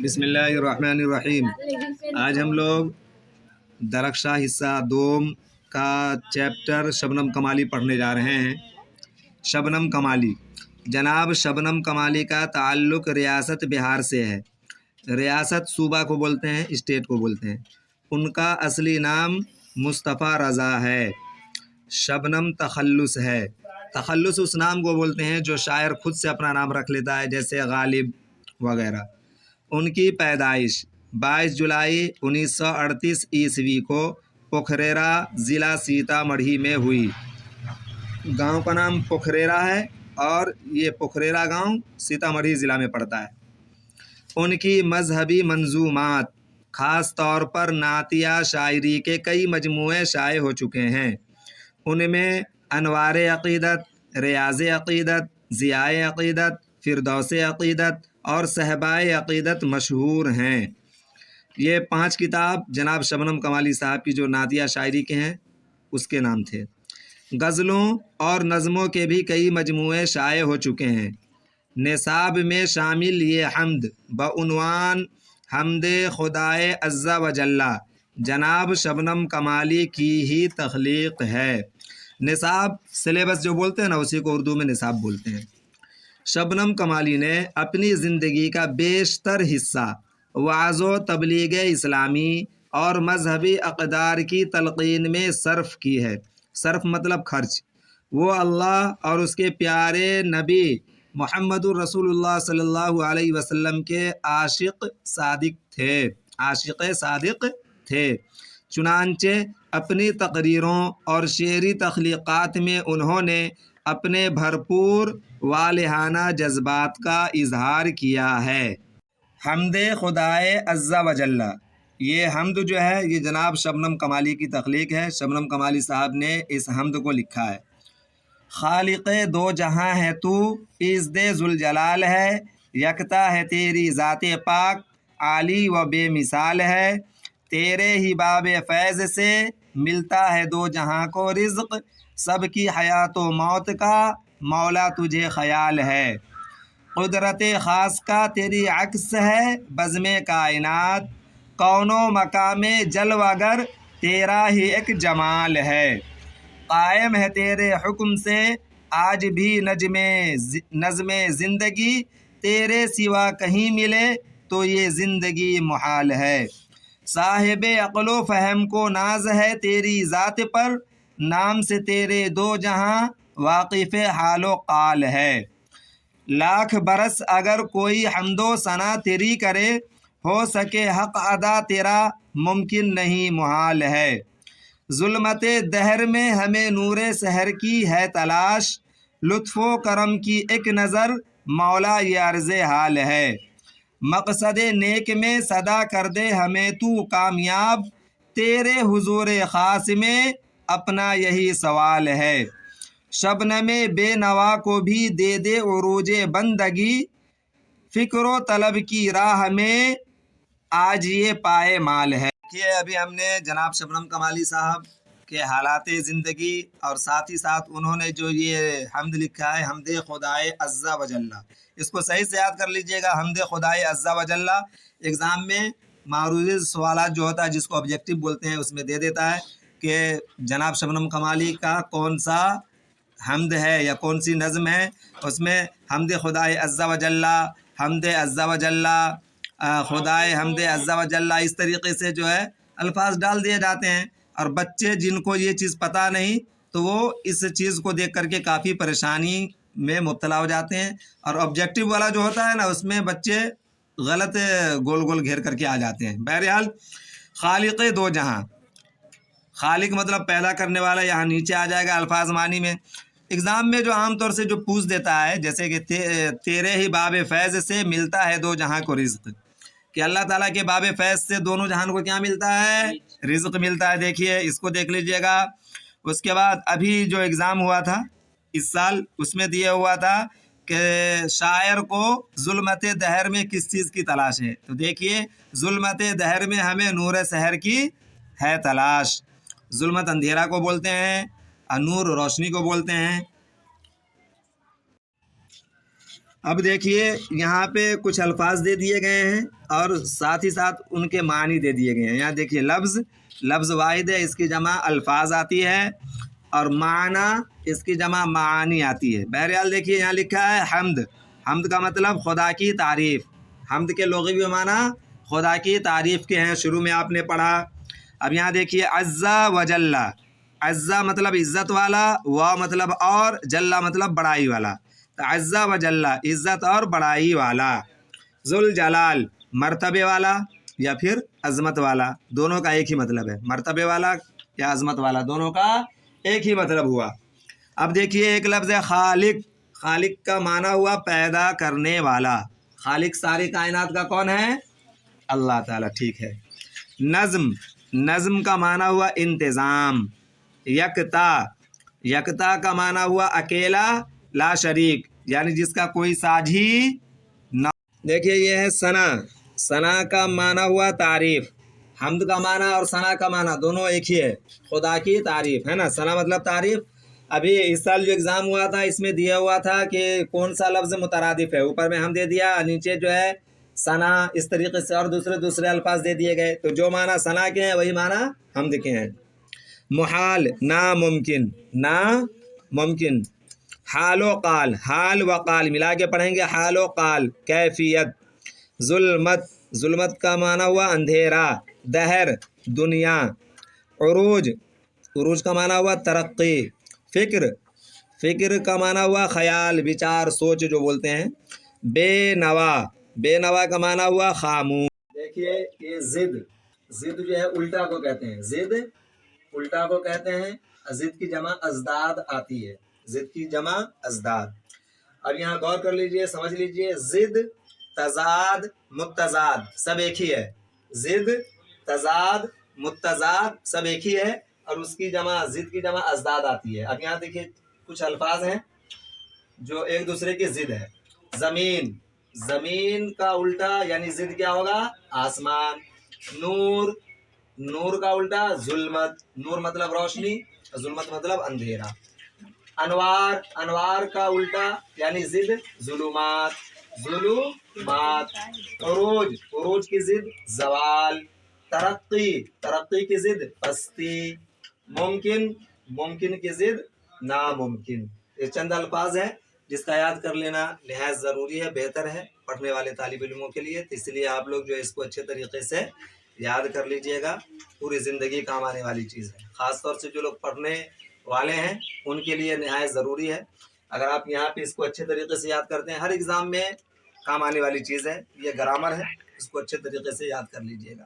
بسم اللہ الرحمن الرحیم۔ آج ہم لوگ درخشاں حصہ دوم کا چیپٹر شبنم کمالی پڑھنے جا رہے ہیں۔ شبنم کمالی، جناب شبنم کمالی کا تعلق ریاست بہار سے ہے۔ ریاست صوبہ کو بولتے ہیں، اسٹیٹ کو بولتے ہیں۔ ان کا اصلی نام مصطفیٰ رضا ہے۔ شبنم تخلص ہے۔ تخلص اس نام کو بولتے ہیں جو شاعر خود سے اپنا نام رکھ لیتا ہے، جیسے غالب وغیرہ۔ ان کی پیدائش 22 جولائی 1938 عیسوی کو پوکھریرا ضلع سیتا مڑھی میں ہوئی۔ گاؤں کا نام پوکھریرا ہے اور یہ پوکھریرا گاؤں سیتا مڑھی ضلع میں پڑتا ہے۔ ان کی مذہبی منظومات، خاص طور پر نعتیہ شاعری کے کئی مجموعے شائع ہو چکے ہیں۔ ان میں انوار عقیدت، ریاض عقیدت، ضیاء عقیدت، فردوس عقیدت اور صحبائے عقیدت مشہور ہیں۔ یہ 5 کتاب جناب شبنم کمالی صاحب کی جو نعتیہ شاعری کے ہیں اس کے نام تھے۔ غزلوں اور نظموں کے بھی کئی مجموعے شائع ہو چکے ہیں۔ نصاب میں شامل یہ حمد بعنوان حمد خدائے عز و جل جناب شبنم کمالی کی ہی تخلیق ہے۔ نصاب سلیبس جو بولتے ہیں نا، اسی کو اردو میں نصاب بولتے ہیں۔ شبنم کمالی نے اپنی زندگی کا بیشتر حصہ وعظ و تبلیغ اسلامی اور مذہبی اقدار کی تلقین میں صرف کی ہے۔ صرف مطلب خرچ۔ وہ اللہ اور اس کے پیارے نبی محمد الرسول اللہ صلی اللہ علیہ وسلم کے عاشق صادق تھے۔ چنانچہ اپنی تقریروں اور شعری تخلیقات میں انہوں نے اپنے بھرپور والہانہ جذبات کا اظہار کیا ہے۔ حمد خدائے عز و جل، یہ حمد جو ہے یہ جناب شبنم کمالی کی تخلیق ہے۔ شبنم کمالی صاحب نے اس حمد کو لکھا ہے۔ خالق دو جہاں ہے تو، عزت ذوالجلال ہے، یکتا ہے تیری ذات پاک، عالی و بے مثال ہے، تیرے ہی باب فیض سے ملتا ہے دو جہاں کو رزق، سب کی حیات و موت کا مولا تجھے خیال ہے، قدرت خاص کا تیری عکس ہے بزم کائنات، کون و مقام جلوہ گر تیرا ہی ایک جمال ہے، قائم ہے تیرے حکم سے آج بھی نظم زندگی، تیرے سوا کہیں ملے تو یہ زندگی محال ہے، صاحب عقل و فہم کو ناز ہے تیری ذات پر، نام سے تیرے دو جہاں واقف حال و قال ہے، لاکھ برس اگر کوئی حمد و ثنا تیری کرے، ہو سکے حق ادا تیرا ممکن نہیں محال ہے، ظلمت دہر میں ہمیں نور سحر کی ہے تلاش، لطف و کرم کی ایک نظر مولا یہ عرض حال ہے، مقصد نیک میں صدا کر دے ہمیں تو کامیاب، تیرے حضور خاص میں اپنا یہی سوال ہے، شبنم بے نوا کو بھی دے دے عروج بندگی، فکر و طلب کی راہ میں آج یہ پائے مال ہے۔ ابھی ہم نے جناب شبنم کمالی صاحب کے حالات زندگی اور ساتھ ہی ساتھ انہوں نے جو یہ حمد لکھا ہے حمد خدائے عز و جل، اس کو صحیح سے یاد کر لیجئے گا۔ حمد خدائے عز و جل ایگزام میں معروض سوالات جو ہوتا ہے جس کو آبجیکٹو بولتے ہیں اس میں دے دیتا ہے کہ جناب شبنم کمالی کا کون سا حمد ہے یا کون سی نظم ہے، اس میں حمد خدائے عز و جل، حمد عز و جل، خدائے حمد عز و جل، اس طریقے سے جو ہے الفاظ ڈال دیے جاتے ہیں، اور بچے جن کو یہ چیز پتہ نہیں تو وہ اس چیز کو دیکھ کر کے کافی پریشانی میں مبتلا ہو جاتے ہیں، اور آبجیکٹو والا جو ہوتا ہے نا اس میں بچے غلط گول گول گھیر کر کے آ جاتے ہیں۔ بہرحال خالق دو جہاں، خالق مطلب پیدا کرنے والا، یہاں نیچے آ جائے گا الفاظ معنی میں۔ ایگزام میں جو عام طور سے جو پوچھ دیتا ہے جیسے کہ تیرے ہی باب فیض سے ملتا ہے دو جہاں کو رزق، کہ اللہ تعالیٰ کے باب فیض سے دونوں جہان کو کیا ملتا ہے؟ رزق ملتا ہے۔ دیکھیے اس کو دیکھ لیجئے گا۔ اس کے بعد ابھی جو ایگزام ہوا تھا اس سال، اس میں دیا ہوا تھا کہ شاعر کو ظلمت دہر میں کس چیز کی تلاش ہے، تو دیکھیے ظلمت دہر میں ہمیں نور سحر کی ہے تلاش۔ ظلمت اندھیرا کو بولتے ہیں اور نور روشنی کو بولتے ہیں۔ اب دیکھیے یہاں پہ کچھ الفاظ دے دیے گئے ہیں اور ساتھ ہی ساتھ ان کے معنی دے دیے گئے ہیں. یہاں دیکھیے لفظ واحد ہے، اس کی جمع الفاظ آتی ہے، اور معنی اس کی جمع معانی آتی ہے. بہرحال دیکھیے یہاں لکھا ہے حمد کا مطلب خدا کی تعریف. حمد کے لغوی معنی خدا کی تعریف کے ہیں، شروع میں آپ نے پڑھا. اب یہاں دیکھیے عزا و جلّا. عزا مطلب عزت والا، و مطلب اور، جلّا مطلب بڑائی والا. تو عزا و جلّا عزت اور بڑائی والا. ذوالجلال مرتبے والا یا پھر عظمت والا، دونوں کا ایک ہی مطلب ہے. مرتبے والا یا عظمت والا دونوں کا ایک ہی مطلب ہوا. اب دیکھیے ایک لفظ ہے خالق کا معنی ہوا پیدا کرنے والا. خالق ساری کائنات کا کون ہے؟ اللہ تعالیٰ. ٹھیک ہے. نظم کا معنی ہوا انتظام. یکتا کا معنی ہوا اکیلا لا شریک، یعنی جس کا کوئی ساجھی نہ. دیکھیے یہ ہے ثنا کا معنی ہوا تعریف. حمد کا معنی اور ثنا کا معنی دونوں ایک ہی ہے، خدا کی تعریف ہے نا. ثنا مطلب تعریف. ابھی اس سال جو ایگزام ہوا تھا اس میں دیا ہوا تھا کہ کون سا لفظ مترادف ہے، اوپر میں ہم دے دیا، نیچے جو ہے ثنا، اس طریقے سے اور دوسرے الفاظ دے دیے گئے. تو جو معنی ثنا کے ہیں وہی معنی حمد کے ہیں. محال ناممکن. حال و قال ملا کے پڑھیں گے. حال و قال کیفیت. ظلمت کا معنی ہوا اندھیرا. دہر دنیا. عروج کا معنی ہوا ترقی. فکر کا معنی ہوا خیال، وچار، سوچ جو بولتے ہیں. بے نوا کا معنی ہوا خاموش. دیکھیے یہ ضد جو ہے الٹا کو کہتے ہیں. ضد الٹا کو کہتے ہیں. ضد کی جمع ازداد آتی ہے. ضد کی جمع ازداد. اب یہاں غور کر لیجئے، سمجھ لیجئے. ضد، تضاد، متضاد سب ایک ہی ہے. ضد، تضاد، متضاد سب ایک ہی ہے، اور اس کی جمع ضد کی جمع ازداد آتی ہے. اب یہاں دیکھیے کچھ الفاظ ہیں جو ایک دوسرے کی ضد ہے. زمین کا الٹا یعنی ضد کیا ہوگا؟ آسمان. نور کا الٹا ظلمت. نور مطلب روشنی، ظلمت مطلب اندھیرا. انوار کا الٹا یعنی ضد ظلمات. عروج کی ضد زوال. ترقی کی ضد پستی. ممکن کی ضد ناممکن. یہ چند الفاظ ہیں جس کا یاد کر لینا نہایت ضروری ہے، بہتر ہے پڑھنے والے طالب علموں کے لیے. اس لیے آپ لوگ جو اس کو اچھے طریقے سے یاد کر لیجئے گا، پوری زندگی کام آنے والی چیز ہے. خاص طور سے جو لوگ پڑھنے والے ہیں ان کے لیے نہایت ضروری ہے. اگر آپ یہاں پہ اس کو اچھے طریقے سے یاد کرتے ہیں، ہر ایگزام میں کام آنے والی چیز ہے. یہ گرامر ہے، اس کو اچھے طریقے سے یاد کر لیجئے گا.